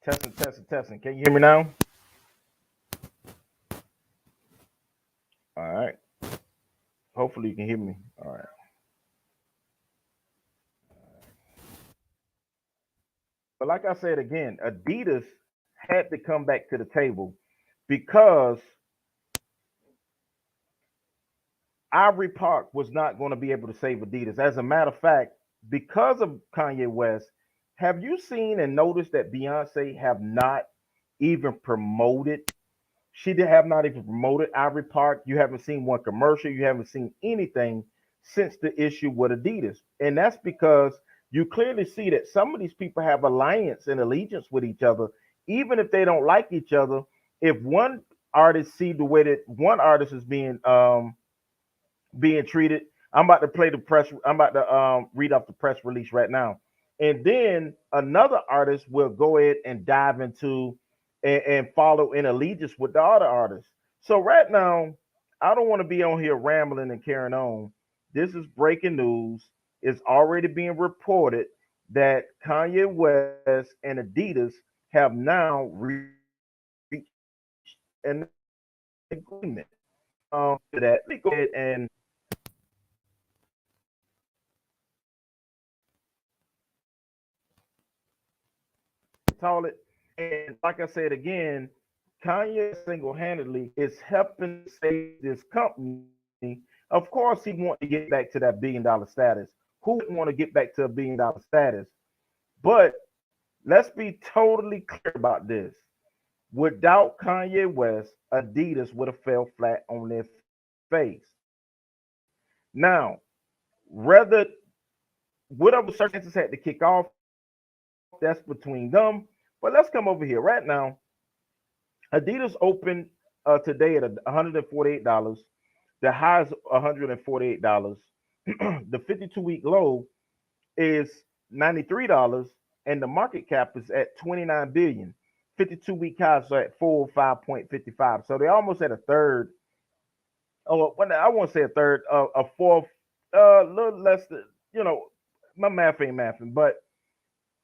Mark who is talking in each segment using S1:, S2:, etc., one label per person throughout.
S1: Testing, testing, testing. Can you hear me now? All right. Hopefully you can hear me. All right. But like I said again, Adidas had to come back to the table because Ivory Park was not going to be able to save Adidas. As a matter of fact, because of Kanye West, have you seen and noticed that Beyonce have not even promoted? She did have not even promoted Ivory Park. You haven't seen one commercial. You haven't seen anything since the issue with Adidas. And that's because you clearly see that some of these people have alliance and allegiance with each other, even if they don't like each other. If one artist see the way that one artist is being treated, I'm about to play the press. I'm about to read off the press release right now, and then another artist will go ahead and dive into and follow in allegiance with the other artists. So right now, I don't want to be on here rambling and carrying on. This is breaking news. It's already being reported that Kanye West and Adidas have now reached an agreement. To that, let me go ahead and call it. And like I said again, Kanye single-handedly is helping save this company. Of course, he wants to get back to that billion-dollar status. Who wouldn't want to get back to a billion-dollar status? But let's be totally clear about this. Without Kanye West, Adidas would have fell flat on their face. Now, whether whatever circumstances had to kick off, that's between them. But let's come over here right now. Adidas opened today at $148. The high is $148. The 52-week low is $93, and the market cap is at 29 billion. 52-week highs are at 405.55. So they're almost at a third. Oh, well, I won't say a third, a fourth, a little less than, my math ain't mathing, but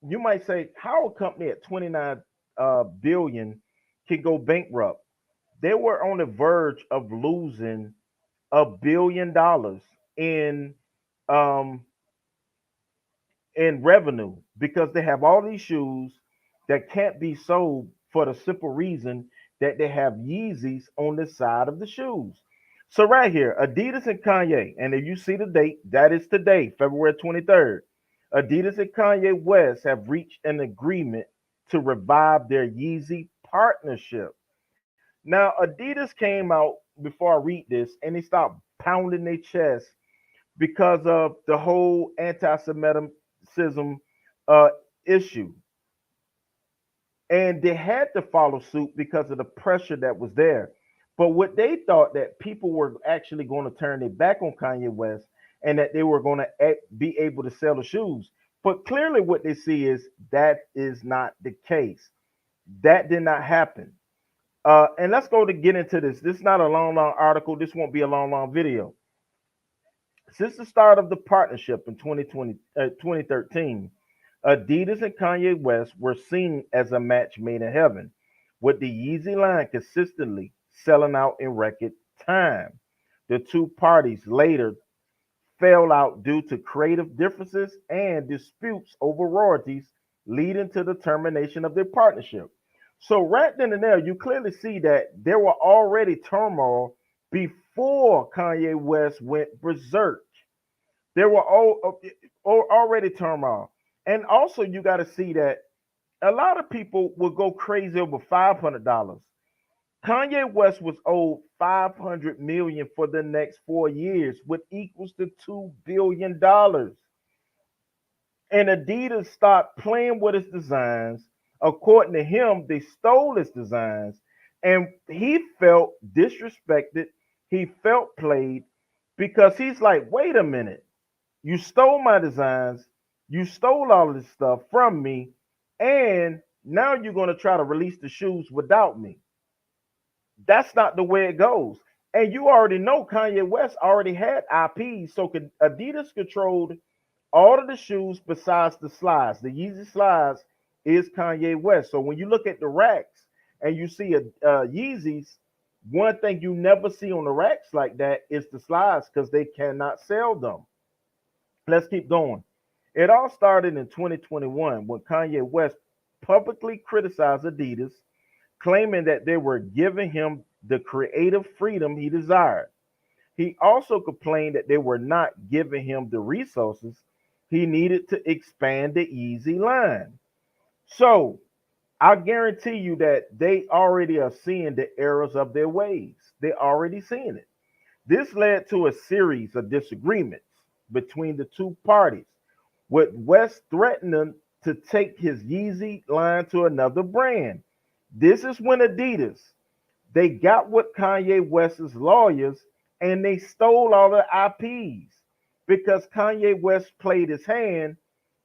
S1: you might say, how a company at 29 billion can go bankrupt? They were on the verge of losing $1 billion in um, in revenue because they have all these shoes that can't be sold for the simple reason that they have Yeezys on the side of the shoes. So right here, Adidas and Kanye, and if you see the date, that is today, February 23rd. Adidas and Kanye West have reached an agreement to revive their Yeezy partnership. Now, Adidas came out before I read this and they stopped pounding their chest because of the whole anti-Semitism uh, issue. And they had to follow suit because of the pressure that was there. But what they thought that people were actually going to turn their back on Kanye West and that they were going to be able to sell the shoes. But clearly, what they see is that is not the case. That did not happen. And let's go to get into this. This is not a long article. This won't be a long video. Since the start of the partnership in 2013, Adidas and Kanye West were seen as a match made in heaven, with the Yeezy line consistently selling out in record time. The two parties later fell out due to creative differences and disputes over royalties, leading to the termination of their partnership. So, right then and there, you clearly see that there were already turmoil before Kanye West went berserk. There were already turmoil. And also, you got to see that a lot of people will go crazy over $500. Kanye West was owed 500 million for the next 4 years, which equals to $2 billion. And Adidas stopped playing with his designs. According to him, they stole his designs, and he felt disrespected. He felt played because he's like, wait a minute, you stole my designs, you stole all of this stuff from me, and now you're going to try to release the shoes without me. That's not the way it goes. And you already know Kanye West already had IP, so Adidas controlled all of the shoes besides the slides, the Yeezy slides. is Kanye West. So when you look at the racks and you see a Yeezys, one thing you never see on the racks like that is the slides because they cannot sell them. Let's keep going. It all started in 2021 when Kanye West publicly criticized Adidas, claiming that they were giving him the creative freedom he desired. He also complained that they were not giving him the resources he needed to expand the Yeezy line. So I guarantee you that they already are seeing the errors of their ways. They're already seeing it. This led to a series of disagreements between the two parties, with West threatening to take his Yeezy line to another brand. This is when Adidas, they got with Kanye West's lawyers and they stole all the IPs because Kanye West played his hand.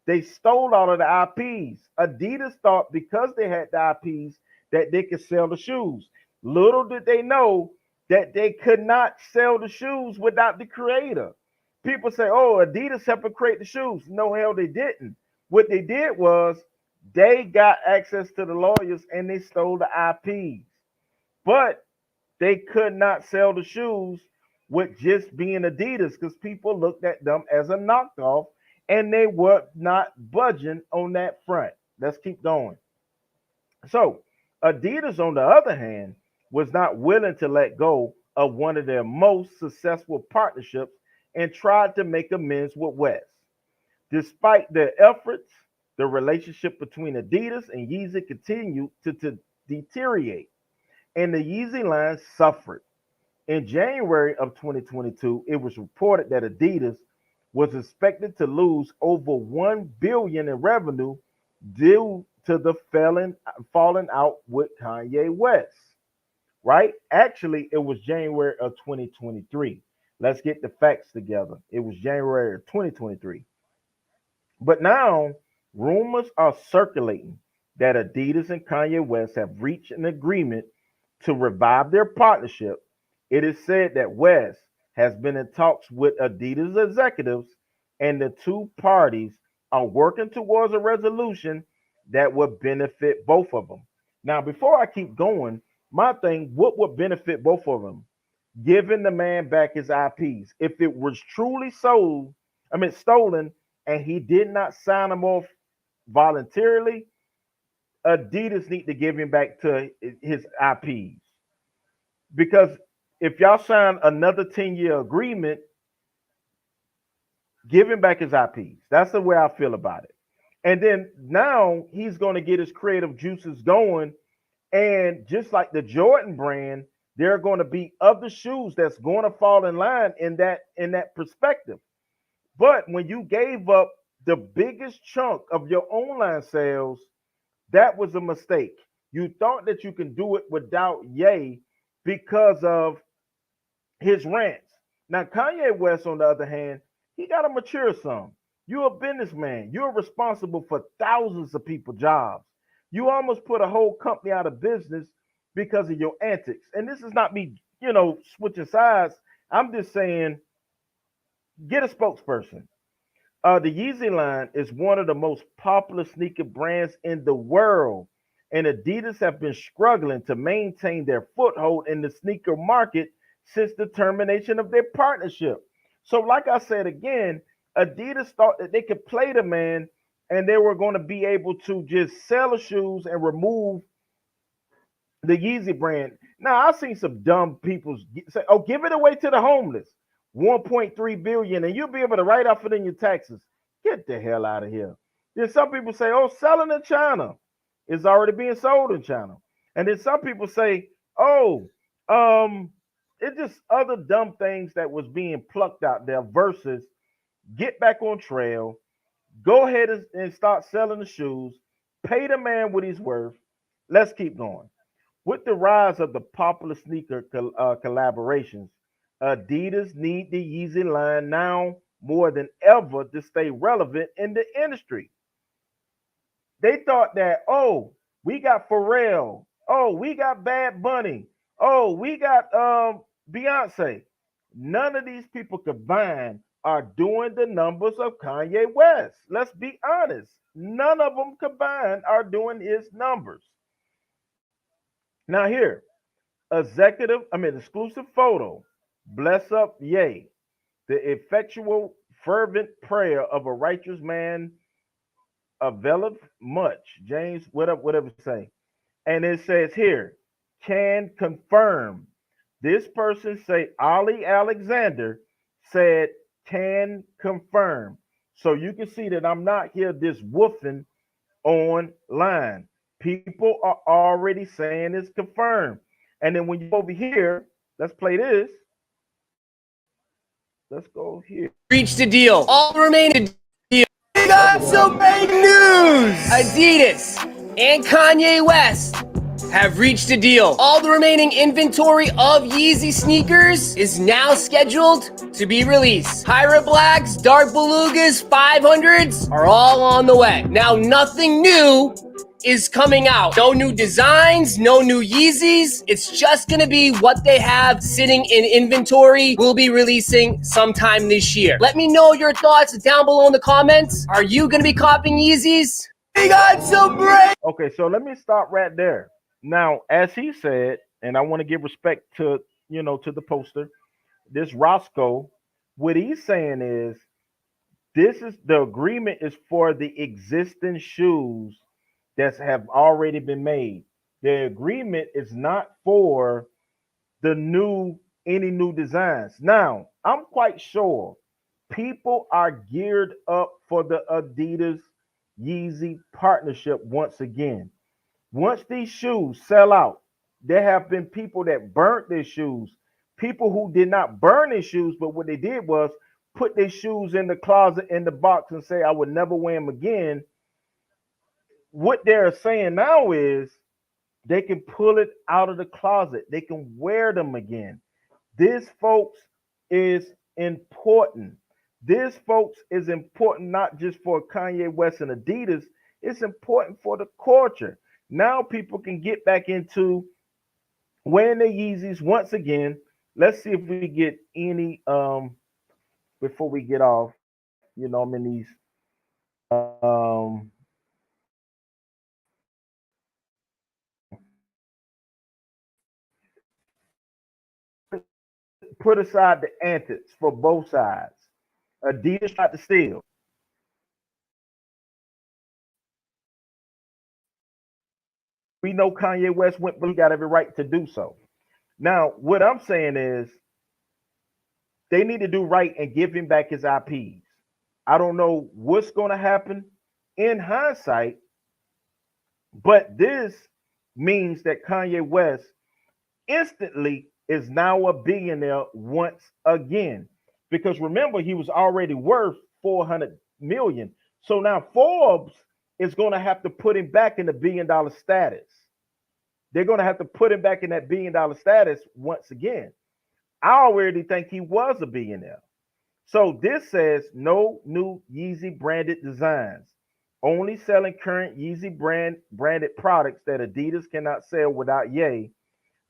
S1: They stole all of the IPs. Adidas thought because they had the IPs that they could sell the shoes. Little did they know that they could not sell the shoes without the creator. People say, oh, Adidas helped create the shoes. No, hell, they didn't. What they did was they got access to the lawyers and they stole the IPs. But they could not sell the shoes with just being Adidas because people looked at them as a knockoff and they were not budging on that front. Let's keep going. So, Adidas, on the other hand, was not willing to let go of one of their most successful partnerships and tried to make amends with West. Despite their efforts, the relationship between Adidas and Yeezy continued to deteriorate, and the Yeezy line suffered. In January of 2022, it was reported that Adidas was expected to lose over 1 billion in revenue due to the falling out with Kanye West. Right? Actually, it was January of 2023. Let's get the facts together. It was January of 2023. But now rumors are circulating that Adidas and Kanye West have reached an agreement to revive their partnership. It is said that West has been in talks with Adidas executives, and the two parties are working towards a resolution that would benefit both of them. Now, before I keep going, my thing, what would benefit both of them? Giving the man back his IPs. If it was truly stolen, and he did not sign them off voluntarily, Adidas need to give him back to his IPs. Because if y'all sign another 10-year agreement, give him back his IPs. That's the way I feel about it. And then now he's going to get his creative juices going. And just like the Jordan brand, there are going to be other shoes that's going to fall in line in that perspective. But when you gave up the biggest chunk of your online sales, that was a mistake. You thought that you can do it without Ye because of his rants. Now, Kanye West, on the other hand, he got to mature some. You're a businessman. You're responsible for thousands of people's jobs. You almost put a whole company out of business because of your antics. And this is not me, switching sides. I'm just saying, get a spokesperson. The Yeezy line is one of the most popular sneaker brands in the world, and Adidas have been struggling to maintain their foothold in the sneaker market since the termination of their partnership. So, like I said again, Adidas thought that they could play the man and they were going to be able to just sell the shoes and remove the Yeezy brand. Now, I've seen some dumb people say, oh, give it away to the homeless. 1.3 billion, and you'll be able to write off it in your taxes. Get the hell out of here. Then some people say, oh, selling in China is already being sold in China. And then some people say, oh, it's just other dumb things that was being plucked out there versus get back on trail, go ahead and start selling the shoes, pay the man what he's worth. Let's keep going. With the rise of the popular sneaker collaborations, Adidas need the Yeezy line now more than ever to stay relevant in the industry. They thought that, oh, we got Pharrell. Oh, we got Bad Bunny. Oh, we got Beyonce. None of these people combined are doing the numbers of Kanye West. Let's be honest. None of them combined are doing his numbers. Now here, exclusive photo. Bless up, yea. The effectual, fervent prayer of a righteous man availeth much. James, whatever say. And it says here, can confirm. This person say Ali Alexander said can confirm. So you can see that I'm not here this woofing online. People are already saying it's confirmed. And then when you over here, let's play this. Let's go here.
S2: Reached a deal. All remaining deal. We got some big news. Adidas and Kanye West have reached a deal. All the remaining inventory of Yeezy sneakers is now scheduled to be released. Pirate Blacks, Dark Belugas, 500s are all on the way. Now, nothing new is coming out. No new designs, no new Yeezys. It's just gonna be what they have sitting in inventory. We'll be releasing sometime this year. Let me know your thoughts down below in the comments. Are you gonna be copying Yeezys? We got some break.
S1: Okay, so let me stop right there. Now, as he said, and I want to give respect to to the poster, this Roscoe, what he's saying is this is the agreement is for the existing shoes that have already been made. The agreement is not for any new designs. Now, I'm quite sure people are geared up for the Adidas Yeezy partnership once again. Once these shoes sell out, there have been people that burnt their shoes, people who did not burn their shoes, but what they did was put their shoes in the closet in the box and say, I would never wear them again. What they're saying now is they can pull it out of the closet. They can wear them again. This, folks, is important. This, folks, is important not just for Kanye West and Adidas. It's important for the culture. Now people can get back into wearing their Yeezys once again. Let's see if we get any before we get off. I'm in these put aside the antics for both sides. Adidas tried to steal. We know Kanye West went, but he got every right to do so. Now, what I'm saying is they need to do right and give him back his IPs. I don't know what's going to happen in hindsight, but this means that Kanye West instantly is now a billionaire once again. Because remember, he was already worth 400 million. So now Forbes is going to have to put him back in the billion-dollar status. They're going to have to put him back in that billion-dollar status once again. I already think he was a billionaire. So this says no new Yeezy branded designs. Only selling current Yeezy branded products that Adidas cannot sell without Ye.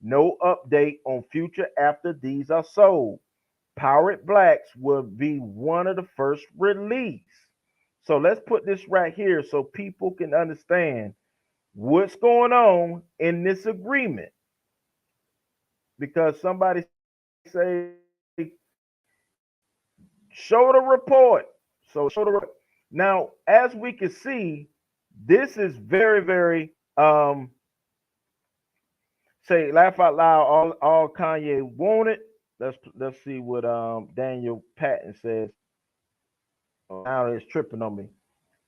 S1: No update on future after these are sold. Pirate Blacks will be one of the first release. So let's put this right here so people can understand what's going on in this agreement. Because somebody say, show the report. So show the report. Now, as we can see, this is very, very say laugh out loud. All Kanye wanted. Let's see what Daniel Patton says. Now it's tripping on me.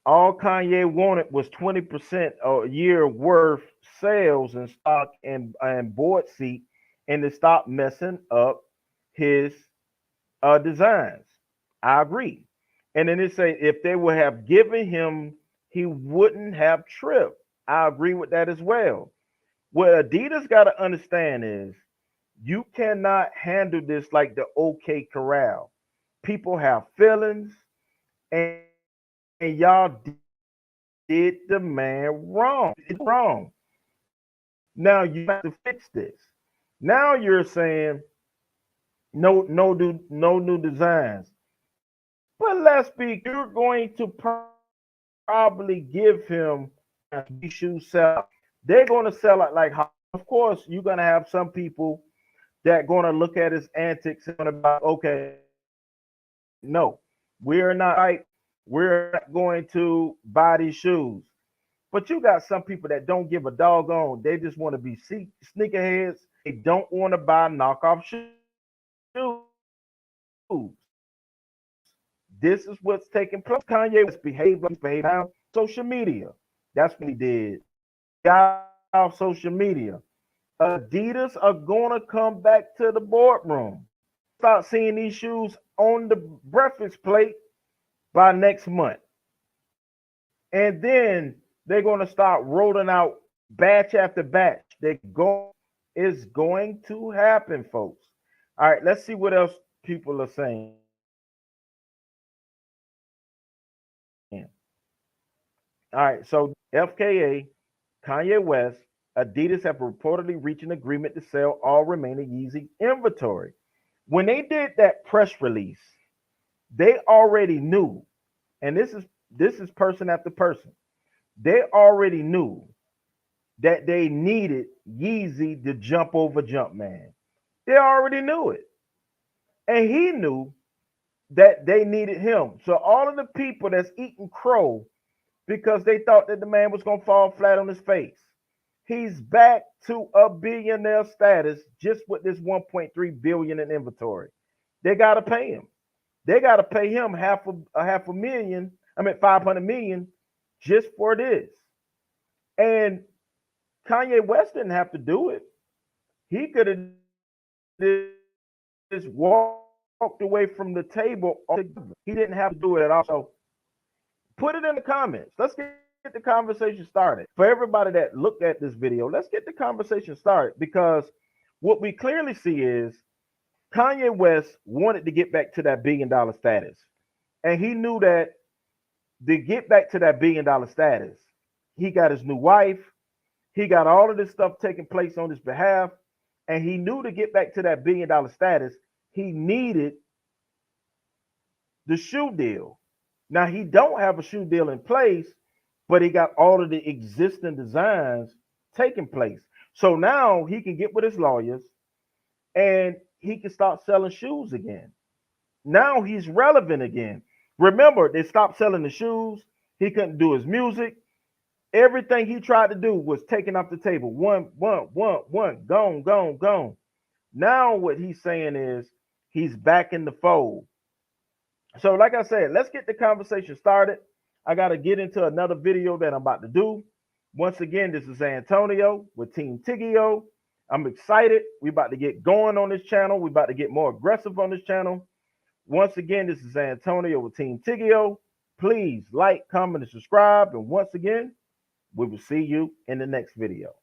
S1: All Kanye wanted was 20% a year worth sales and stock and board seat, and to stop messing up his designs. I agree. And then it say if they would have given him, he wouldn't have tripped. I agree with that as well. What Adidas got to understand is you cannot handle this like the OK Corral. People have feelings, and y'all did the man wrong. It's wrong. Now you have to fix this. Now you're saying no new designs. But let's be, you're going to probably give him these shoes sell. They're going to sell it like hot. Of course, you're going to have some people that going to look at his antics and going to be like, okay, no, we're not right. We're not going to buy these shoes. But you got some people that don't give a doggone. They just want to be sneakerheads. They don't want to buy knockoff shoes. This is what's taking place. Kanye West behaved like he's behaved on social media. That's what he did. Got off social media. Adidas are gonna come back to the boardroom. Start seeing these shoes on the breakfast plate by next month. And then they're gonna start rolling out batch after batch. It's going to happen, folks. All right, let's see what else people are saying. All right, so FKA, Kanye West, Adidas have reportedly reached an agreement to sell all remaining Yeezy inventory. When they did that press release, they already knew, and this is person after person. They already knew that they needed Yeezy to jump over Jumpman. They already knew it. And he knew that they needed him. So all of the people that's eating crow because they thought that the man was going to fall flat on his face, he's back to a billionaire status just with this 1.3 billion in inventory. They got to pay him. They got to pay him half a million. I mean 500 million just for this. And Kanye West didn't have to do it. He could have just walked away from the table altogether. He didn't have to do it at all. So put it in the comments. Let's get the conversation started. For everybody that looked at this video, let's get the conversation started, because what we clearly see is Kanye West wanted to get back to that $1 billion status. And he knew that to get back to that $1 billion status, he got his new wife. He got all of this stuff taking place on his behalf. And he knew to get back to that $1 billion status, he needed the shoe deal. Now, he don't have a shoe deal in place, but he got all of the existing designs taking place. So now he can get with his lawyers and he can start selling shoes again. Now he's relevant again. Remember, they stopped selling the shoes. He couldn't do his music. Everything he tried to do was taken off the table. One, gone. Now what he's saying is he's back in the fold. So like I said, let's get the conversation started. I got to get into another video that I'm about to do. Once again, this is Antonio with Team Tiggio. I'm excited. We're about to get going on this channel. We're about to get more aggressive on this channel. Once again, this is Antonio with Team Tiggio. Please like, comment, and subscribe. And once again, we will see you in the next video.